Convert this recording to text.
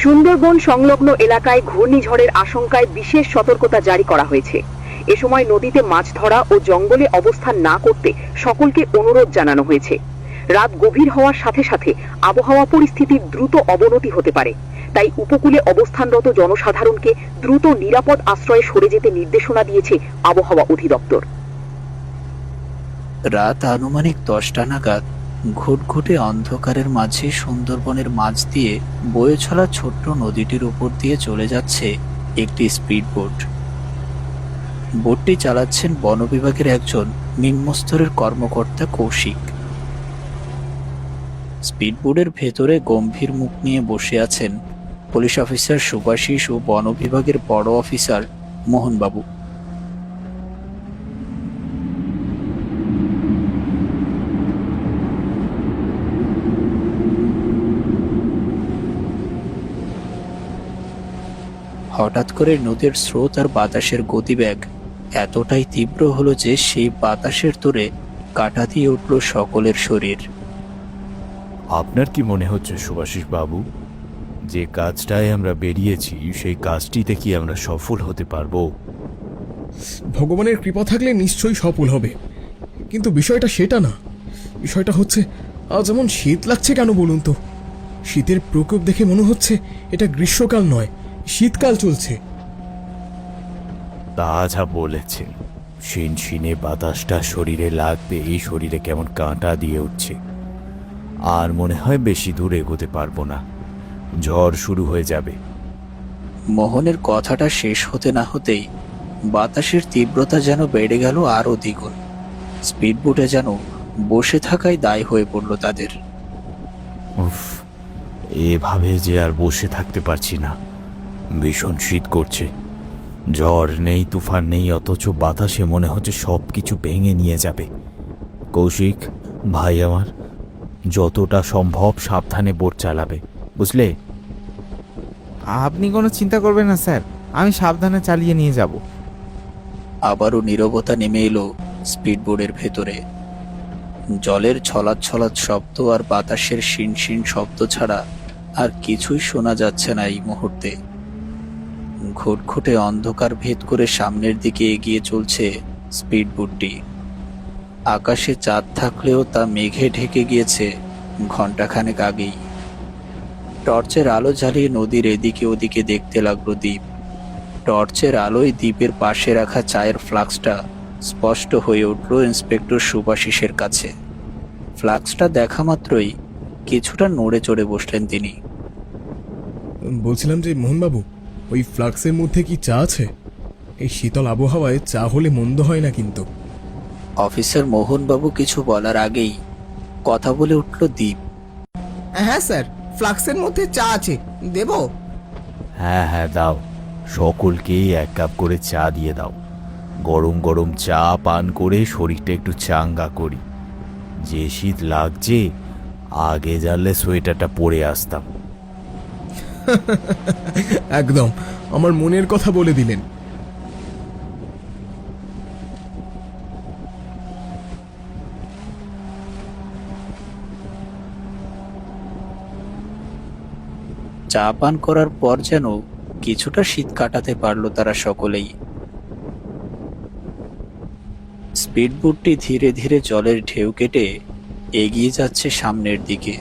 সুন্দরবন সংলগ্ন এলাকায় ঘূর্ণিঝড়ের আশঙ্কায় বিশেষ সতর্কতা জারি করা হয়েছে। এ সময় নদীতে মাছ ধরা ও জঙ্গলে অবস্থান না করতে সকলকে অনুরোধ জানানো হয়েছে। রাত গভীর হওয়ার সাথে সাথে আবহাওয়া পরিস্থিতির দ্রুত অবনতি হতে পারে, তাই উপকূলে অবস্থানরত জনসাধারণকে দ্রুত নিরাপদ আশ্রয়ে সরে যেতে নির্দেশনা দিয়েছে আবহাওয়া অধিদপ্তর। রাত আনুমানিক 10টা নাগাদ ঘুটঘুটে অন্ধকারের মাঝে সুন্দরবনের মাঝ দিয়ে বয়ে চলা ছোট্ট নদীটির উপর দিয়ে চলে যাচ্ছে একটি স্পিড বোট। বোটটি চালাচ্ছেন বন বিভাগের একজন নিম্নস্তরের কর্মকর্তা কৌশিক। স্পিড বোটের ভেতরে গম্ভীর মুখ নিয়ে বসে আছেন পুলিশ অফিসার সুভাষিস ও বন বিভাগের বড় অফিসার মোহনবাবু। হঠাৎ করে নদীর স্রোত আর বাতাসের গতিবেগ এতটাই তীব্র হলো যে সেই বাতাসের তোড়ে কাঁটা দিয়ে উঠল সকলের শরীর। আপনার কি মনে হচ্ছে সুভাষিস বাবু, যে কাজটায় আমরা বেরিয়েছি সেই কাজটিতে কি আমরা সফল হতে পারবো? ভগবানের কৃপা থাকলে নিশ্চয়ই সফল হবে, কিন্তু বিষয়টা সেটা না। বিষয়টা হচ্ছে আজ এমন শীত লাগছে কেন বলুন তো? শীতের প্রকোপ দেখে মনে হচ্ছে এটা গ্রীষ্মকাল নয়, শীতকাল চলছে। তা যা বলেছেন, শিনশিনে বাতাসটা শরীরে লাগবে, এই শরীরে কেমন কাঁটা দিয়ে উঠছে। আর মনে হয় বেশি দূর এগোতে পারবো না, ঝড় শুরু হয়ে যাবে। মোহনের কথাটা শেষ হতে না হতেই বাতাসের তীব্রতা যেন বেড়ে গেল আরো দ্বিগুণ। স্পিডবোটে যেন বসে থাকাই দায় হয়ে পড়ল তাদের। উফ, এভাবে যে আর বসে থাকতে পারছি না। ভীষণ শীত করছে, ঝড় নেই, তুফান নেই, অথচ বাতাসে মনে হচ্ছে সব কিছু ভেঙে নিয়ে যাবে। কৌশিক ভাই আমার, যতটা সম্ভব সাবধানে বোট চালাবে, বুঝলে? আপনি কোনো চিন্তা করবেন না স্যার, আমি সাবধানে চালিয়ে নিয়ে যাব। আবারও নীরবতা নেমে এলো স্পিডবোটের ভেতরে। জলের ছলাৎ ছলাৎ শব্দ আর বাতাসের শিনশিন শব্দ ছাড়া আর কিছুই শোনা যাচ্ছে না এই মুহূর্তে। ঘুটঘুটে অন্ধকার ভেদ করে সামনের দিকে এগিয়ে চলছে স্পিডবোটটি। আকাশে চাঁদ থাকলেও তা মেঘে ঢেকে গিয়েছে ঘণ্টাখানেক আগেই। টর্চের আলো জ্বালিয়ে নদীর এদিকে ওদিকে দেখতে লাগলো দ্বীপ। টর্চের আলোয় দ্বীপের পাশে রাখা চায়ের ফ্লাক্সটা স্পষ্ট হয়ে উঠল ইন্সপেক্টর সুভাষিসের কাছে। ফ্লাক্সটা দেখা মাত্রই কিছুটা নড়ে চড়ে বসলেন তিনি। বলছিলাম যে মোহনবাবু, ওই ফ্লাক্সের মধ্যে কি চা আছে? এই শীতল আবহাওয়ায় চা হলে মন্দ হয় না কিন্তু। অফিসার মোহনবাবু কিছু বলার আগেই কথা বলে উঠল দ্বীপ। হ্যাঁ স্যার, ফ্লাক্সের মধ্যে চা আছে, দেব? হ্যাঁ হ্যাঁ দাও, সকলকেই 1 কাপ করে চা দিয়ে দাও। গরম গরম চা পান করে শরীরটা একটু চাঙ্গা করি। যে শীত লাগছে, আগে জানলে সোয়েটারটা পরে আসতাম। একদম আমার মনের কথা বলে দিলেন। চা পান করার পর যেন কিছুটা শীত কাটাতে পারল তারা সকলেই। স্পিডবোটটি ধীরে ধীরে জলের ঢেউ কেটে এগিয়ে যাচ্ছে সামনের দিকে।